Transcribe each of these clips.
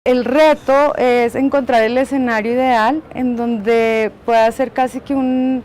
El reto es encontrar el escenario ideal en donde pueda ser casi que un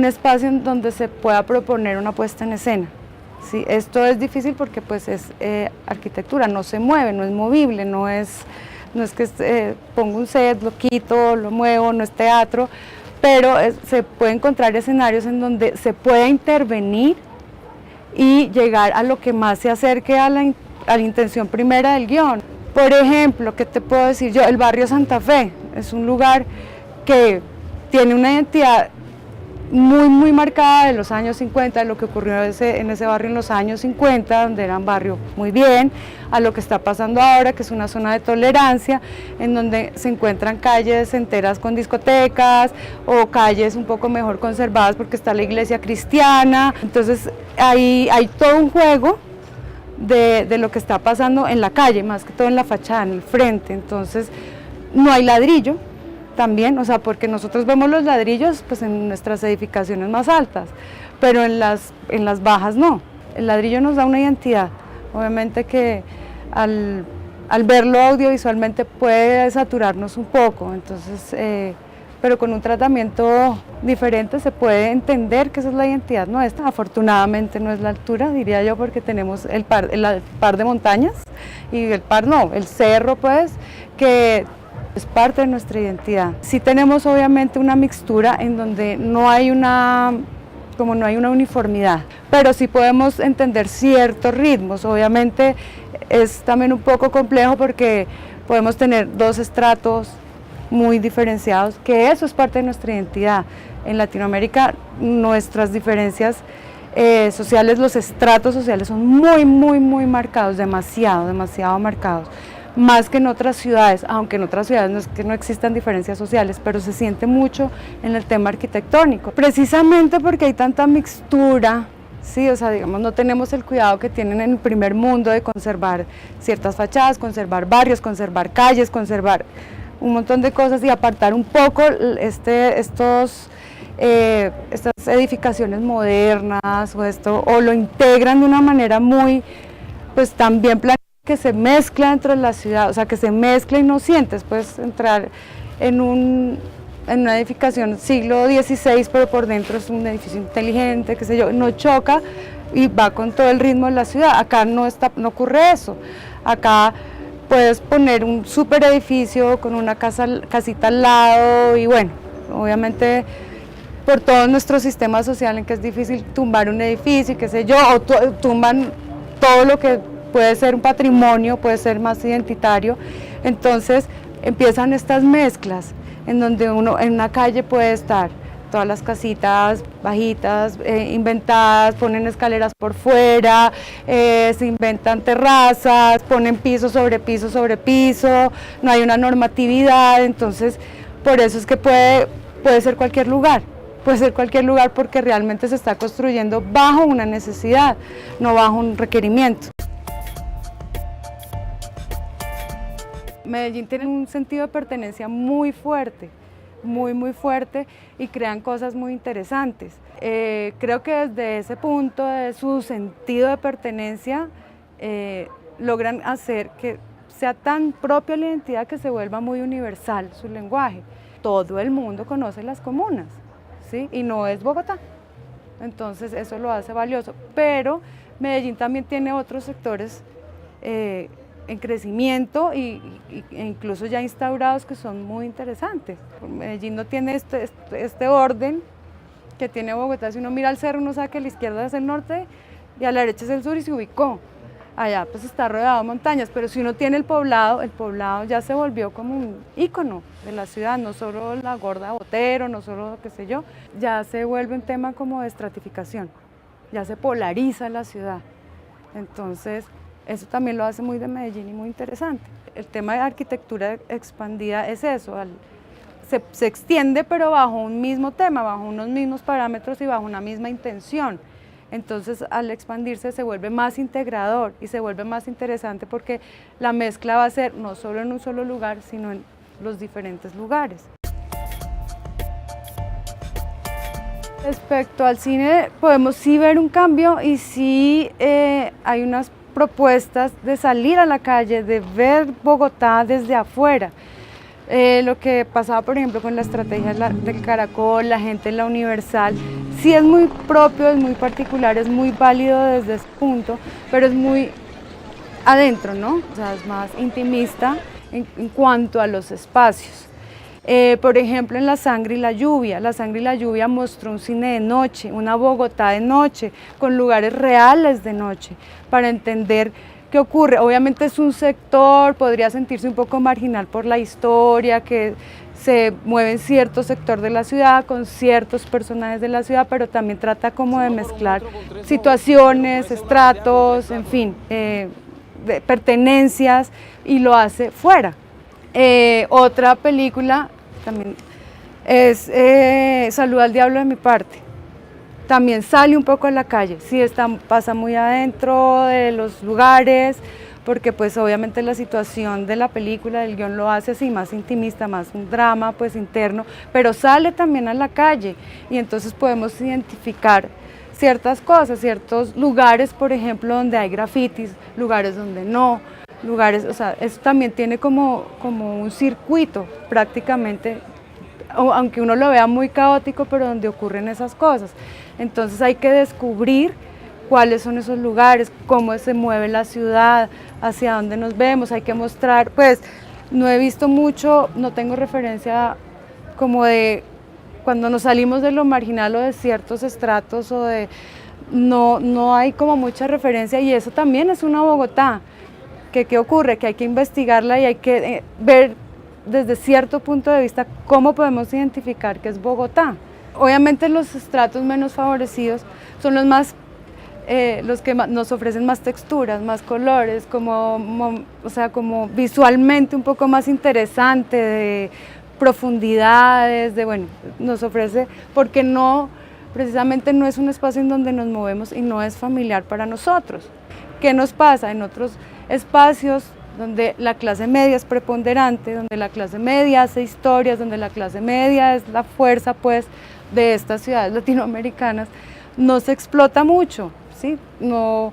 espacio en donde se pueda proponer una puesta en escena. ¿Sí? Esto es difícil porque pues es arquitectura, no se mueve, no es movible, no es que pongo un set, lo quito, lo muevo, no es teatro, pero se puede encontrar escenarios en donde se pueda intervenir y llegar a lo que más se acerque a la intención primera del guión. Por ejemplo, ¿qué te puedo decir yo? El barrio Santa Fe es un lugar que tiene una identidad muy marcada de los años 50, de lo que ocurrió en ese barrio en los años 50, donde era un barrio muy bien, a lo que está pasando ahora, que es una zona de tolerancia, en donde se encuentran calles enteras con discotecas, o calles un poco mejor conservadas porque está la iglesia cristiana. Entonces hay todo un juego de lo que está pasando en la calle, más que todo en la fachada, en el frente. Entonces no hay ladrillo también, o sea, porque nosotros vemos los ladrillos pues en nuestras edificaciones más altas, pero en las bajas no. El ladrillo nos da una identidad, obviamente que al verlo audiovisualmente puede saturarnos un poco, entonces pero con un tratamiento diferente se puede entender que esa es la identidad nuestra. Afortunadamente no es la altura, diría yo, porque tenemos el par de montañas, y el cerro pues, que es parte de nuestra identidad. Sí tenemos obviamente una mixtura en donde no hay una uniformidad, pero sí podemos entender ciertos ritmos. Obviamente es también un poco complejo porque podemos tener dos estratos muy diferenciados, que eso es parte de nuestra identidad. En Latinoamérica nuestras diferencias sociales, los estratos sociales son muy marcados, demasiado marcados, más que en otras ciudades, aunque en otras ciudades no es que no existan diferencias sociales, pero se siente mucho en el tema arquitectónico, precisamente porque hay tanta mixtura. Sí, o sea, digamos, no tenemos el cuidado que tienen en el primer mundo de conservar ciertas fachadas, conservar barrios, conservar calles, conservar un montón de cosas y apartar un poco estas edificaciones modernas o lo integran de una manera muy, pues también planeada, que se mezcla dentro de la ciudad, o sea, que se mezcla y no sientes, puedes entrar en una edificación siglo XVI, pero por dentro es un edificio inteligente, qué sé yo, no choca y va con todo el ritmo de la ciudad. Acá no ocurre eso. Acá puedes poner un super edificio con una casita al lado y bueno, obviamente por todo nuestro sistema social en que es difícil tumbar un edificio, qué sé yo, o tumban todo lo que puede ser un patrimonio, puede ser más identitario. Entonces empiezan estas mezclas en donde uno en una calle puede estar todas las casitas bajitas, inventadas, ponen escaleras por fuera, se inventan terrazas, ponen piso sobre piso sobre piso, no hay una normatividad. Entonces por eso es que puede ser cualquier lugar. Puede ser cualquier lugar porque realmente se está construyendo bajo una necesidad, no bajo un requerimiento. Medellín tiene un sentido de pertenencia muy fuerte, muy fuerte, y crean cosas muy interesantes. Creo que desde ese punto de su sentido de pertenencia logran hacer que sea tan propia la identidad que se vuelva muy universal su lenguaje. Todo el mundo conoce las comunas, ¿sí? Y no es Bogotá, entonces eso lo hace valioso, pero Medellín también tiene otros sectores en crecimiento e incluso ya instaurados que son muy interesantes. Medellín no tiene este orden que tiene Bogotá. Si uno mira al cerro, uno sabe que a la izquierda es el norte y a la derecha es el sur y se ubicó. Allá pues está rodeado de montañas, pero si uno tiene el poblado ya se volvió como un ícono de la ciudad, no solo la gorda Botero, no solo qué sé yo, ya se vuelve un tema como de estratificación, ya se polariza la ciudad. Entonces eso también lo hace muy de Medellín y muy interesante. El tema de arquitectura expandida es eso, se extiende pero bajo un mismo tema, bajo unos mismos parámetros y bajo una misma intención. Entonces al expandirse se vuelve más integrador y se vuelve más interesante porque la mezcla va a ser no solo en un solo lugar, sino en los diferentes lugares. Respecto al cine, podemos sí ver un cambio y sí hay unas propuestas de salir a la calle, de ver Bogotá desde afuera. Lo que pasaba, por ejemplo, con la estrategia del Caracol, la gente en la Universal, sí es muy propio, es muy particular, es muy válido desde ese punto, pero es muy adentro, ¿no? O sea, es más intimista en cuanto a los espacios. Por ejemplo, en La Sangre y la Lluvia mostró un cine de noche, una Bogotá de noche, con lugares reales de noche, para entender qué ocurre. Obviamente es un sector, podría sentirse un poco marginal por la historia, que se mueve en cierto sector de la ciudad, con ciertos personajes de la ciudad, pero también trata como de mezclar situaciones, estratos, en fin, de pertenencias, y lo hace fuera. Otra película también es Salud al Diablo de mi parte. También sale un poco a la calle, sí pasa muy adentro de los lugares, porque pues obviamente la situación de la película, del guión lo hace así, más intimista, más un drama pues interno, pero sale también a la calle y entonces podemos identificar ciertas cosas, ciertos lugares, por ejemplo, donde hay grafitis, lugares donde no, lugares, o sea, eso también tiene como un circuito prácticamente, aunque uno lo vea muy caótico, pero donde ocurren esas cosas. Entonces hay que descubrir cuáles son esos lugares, cómo se mueve la ciudad, hacia dónde nos vemos, hay que mostrar, pues no he visto mucho, no tengo referencia como de cuando nos salimos de lo marginal o de ciertos estratos o de, no hay como mucha referencia, y eso también es una Bogotá, que qué ocurre, que hay que investigarla y hay que ver desde cierto punto de vista cómo podemos identificar qué es Bogotá. Obviamente los estratos menos favorecidos son los que nos ofrecen más texturas, más colores, o sea, como visualmente un poco más interesante, de profundidades, bueno, nos ofrece, porque precisamente no es un espacio en donde nos movemos y no es familiar para nosotros. ¿Qué nos pasa en otros espacios donde la clase media es preponderante, donde la clase media hace historias, donde la clase media es la fuerza pues de estas ciudades latinoamericanas? No se explota mucho, ¿sí? No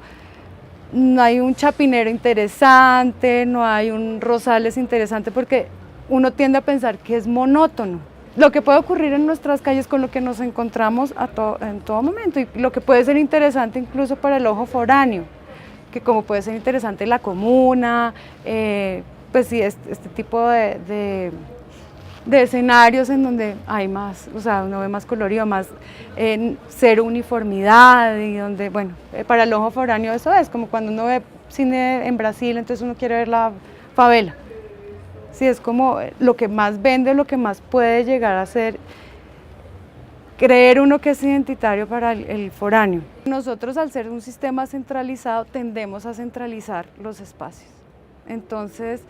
hay un Chapinero interesante, no hay un Rosales interesante, porque uno tiende a pensar que es monótono. Lo que puede ocurrir en nuestras calles, con lo que nos encontramos en todo momento, y lo que puede ser interesante incluso para el ojo foráneo, que como puede ser interesante la comuna, pues sí, este tipo de escenarios en donde hay más, o sea, uno ve más colorido, más cero uniformidad, y donde, bueno, para el ojo foráneo eso es como cuando uno ve cine en Brasil, entonces uno quiere ver la favela. Sí, es como lo que más vende, lo que más puede llegar a ser creer uno que es identitario para el foráneo. Nosotros, al ser un sistema centralizado, tendemos a centralizar los espacios. Entonces,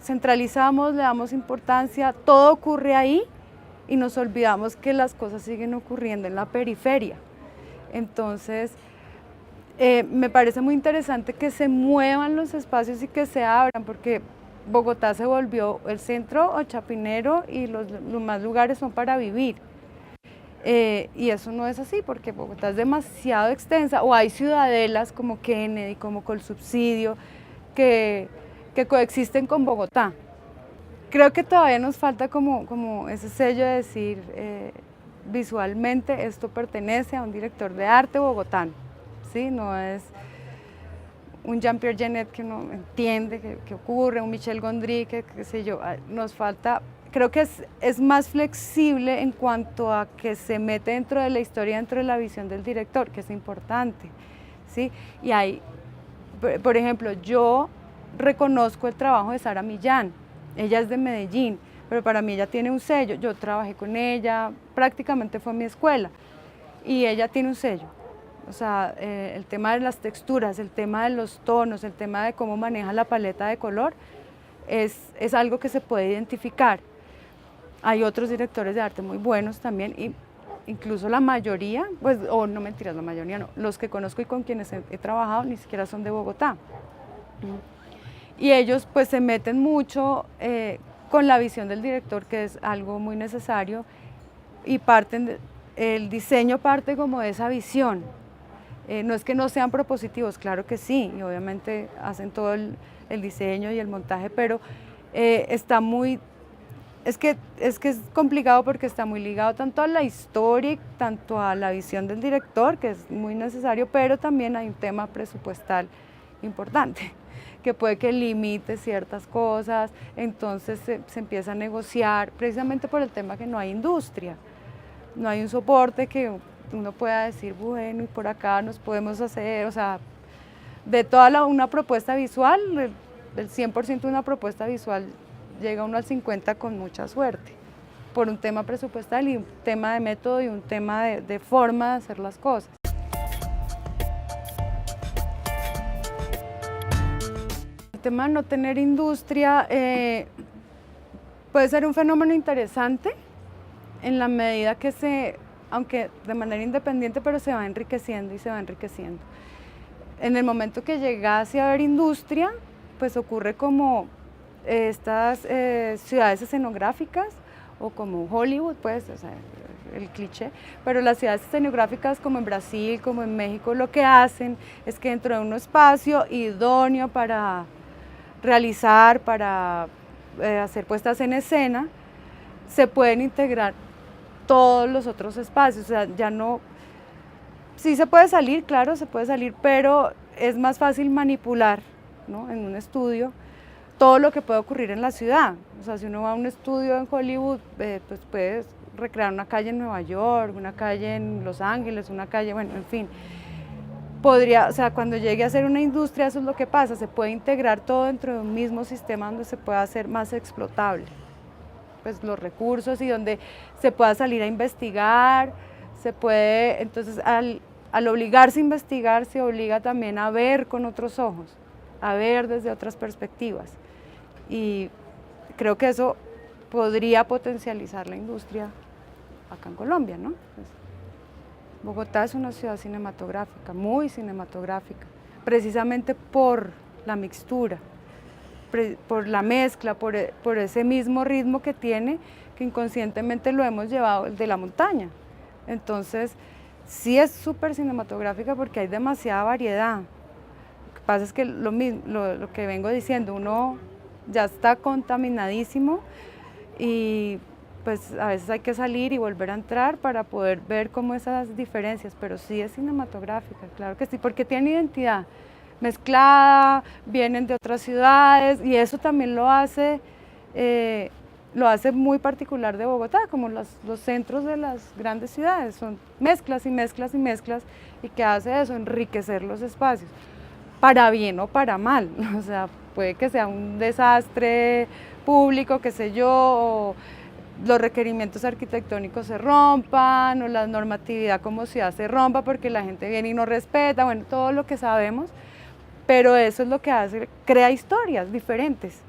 centralizamos, le damos importancia, todo ocurre ahí y nos olvidamos que las cosas siguen ocurriendo en la periferia. Entonces, me parece muy interesante que se muevan los espacios y que se abran, porque Bogotá se volvió el centro o Chapinero y los más lugares son para vivir. Y eso no es así, porque Bogotá es demasiado extensa, o hay ciudadelas como Kennedy, como Colsubsidio, que coexisten con Bogotá. Creo que todavía nos falta como ese sello de decir visualmente esto pertenece a un director de arte bogotano, ¿sí? No es un Jean-Pierre Jeunet que uno entiende que ocurre, un Michel Gondry, qué sé yo, nos falta. Creo que es más flexible en cuanto a que se mete dentro de la historia, dentro de la visión del director, que es importante, ¿sí? Y hay, por ejemplo, yo reconozco el trabajo de Sara Millán, ella es de Medellín, pero para mí ella tiene un sello, yo trabajé con ella, prácticamente fue mi escuela, y ella tiene un sello. O sea, el tema de las texturas, el tema de los tonos, el tema de cómo maneja la paleta de color, es algo que se puede identificar. Hay otros directores de arte muy buenos también, y incluso la mayoría, pues, o no mentiras, la mayoría no, los que conozco y con quienes he trabajado ni siquiera son de Bogotá. Y ellos pues se meten mucho con la visión del director, que es algo muy necesario, y el diseño parte como de esa visión. No es que no sean propositivos, claro que sí, y obviamente hacen todo el diseño y el montaje, pero está muy, es que es complicado porque está muy ligado tanto a la historia, tanto a la visión del director, que es muy necesario, pero también hay un tema presupuestal importante, que puede que limite ciertas cosas, entonces se empieza a negociar, precisamente por el tema que no hay industria, no hay un soporte que uno pueda decir, bueno, y por acá nos podemos hacer, o sea, de toda una propuesta visual, del 100% de una propuesta visual llega uno al 50% con mucha suerte, por un tema presupuestal y un tema de método y un tema de forma de hacer las cosas. El tema de no tener industria puede ser un fenómeno interesante en la medida que aunque de manera independiente, pero se va enriqueciendo y se va enriqueciendo. En el momento que llegase a haber industria, pues ocurre como estas ciudades escenográficas o como Hollywood, pues, o sea, el cliché, pero las ciudades escenográficas como en Brasil, como en México, lo que hacen es que dentro de un espacio idóneo para realizar, para hacer puestas en escena, se pueden integrar todos los otros espacios, o sea, ya no, sí se puede salir, claro, se puede salir, pero es más fácil manipular, ¿no?, en un estudio todo lo que puede ocurrir en la ciudad. O sea, si uno va a un estudio en Hollywood, pues puedes recrear una calle en Nueva York, una calle en Los Ángeles, una calle, bueno, en fin. O sea, cuando llegue a ser una industria, eso es lo que pasa, se puede integrar todo dentro de un mismo sistema donde se pueda hacer más explotable pues los recursos y donde se pueda salir a investigar, se puede, entonces al obligarse a investigar se obliga también a ver con otros ojos, a ver desde otras perspectivas y creo que eso podría potencializar la industria acá en Colombia, ¿no? Pues, Bogotá es una ciudad cinematográfica, muy cinematográfica, precisamente por la mixtura, por la mezcla, por ese mismo ritmo que tiene, que inconscientemente lo hemos llevado de la montaña. Entonces, sí es súper cinematográfica porque hay demasiada variedad. Lo que pasa es que lo que vengo diciendo, uno ya está contaminadísimo y pues a veces hay que salir y volver a entrar para poder ver cómo esas diferencias, pero sí es cinematográfica, claro que sí, porque tiene identidad mezclada, vienen de otras ciudades y eso también lo hace muy particular de Bogotá, como los centros de las grandes ciudades, son mezclas y mezclas y mezclas y que hace eso, enriquecer los espacios, para bien o para mal, o sea, puede que sea un desastre público, qué sé yo, o los requerimientos arquitectónicos se rompan, o la normatividad como ciudad se rompa porque la gente viene y no respeta, bueno, todo lo que sabemos, pero eso es lo que hace, crea historias diferentes.